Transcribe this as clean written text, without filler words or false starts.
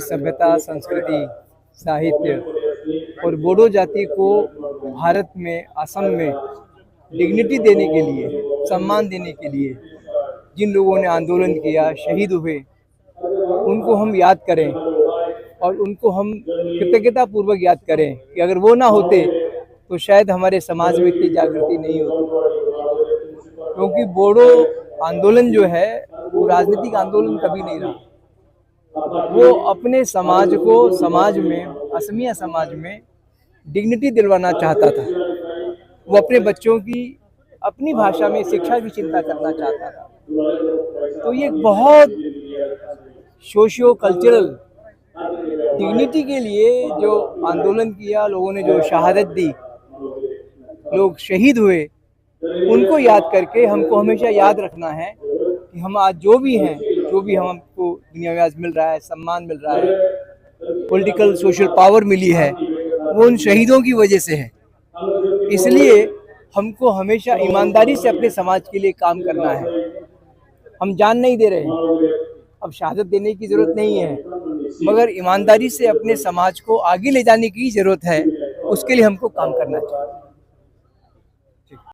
सभ्यता, संस्कृति, साहित्य और बोडो जाति को भारत में, असम में डिग्निटी देने के लिए, सम्मान देने के लिए जिन लोगों ने आंदोलन किया, शहीद हुए, उनको हम याद करें और उनको हम कृतज्ञता पूर्वक याद करें कि अगर वो ना होते तो शायद हमारे समाज में इतनी जागृति नहीं होती। क्योंकि बोडो आंदोलन जो है वो राजनीतिक आंदोलन कभी नहीं रहा। वो अपने समाज को, समाज में, असमिया समाज में डिग्निटी दिलवाना चाहता था। वो अपने बच्चों की अपनी भाषा में शिक्षा की चिंता करना चाहता था। तो ये बहुत सोशियो कल्चरल डिग्निटी के लिए जो आंदोलन किया, लोगों ने जो शहादत दी, लोग शहीद हुए, उनको याद करके हमको हमेशा याद रखना है कि हम आज जो भी हैं, जो भी हमको दुनिया में आज मिल रहा है, सम्मान मिल रहा है, पॉलिटिकल सोशल पावर मिली है, वो उन शहीदों की वजह से है। इसलिए हमको हमेशा ईमानदारी से अपने समाज के लिए काम करना है। हम जान नहीं दे रहे हैं, अब शहादत देने की ज़रूरत नहीं है, मगर ईमानदारी से अपने समाज को आगे ले जाने की ज़रूरत है। उसके लिए हमको काम करना चाहिए।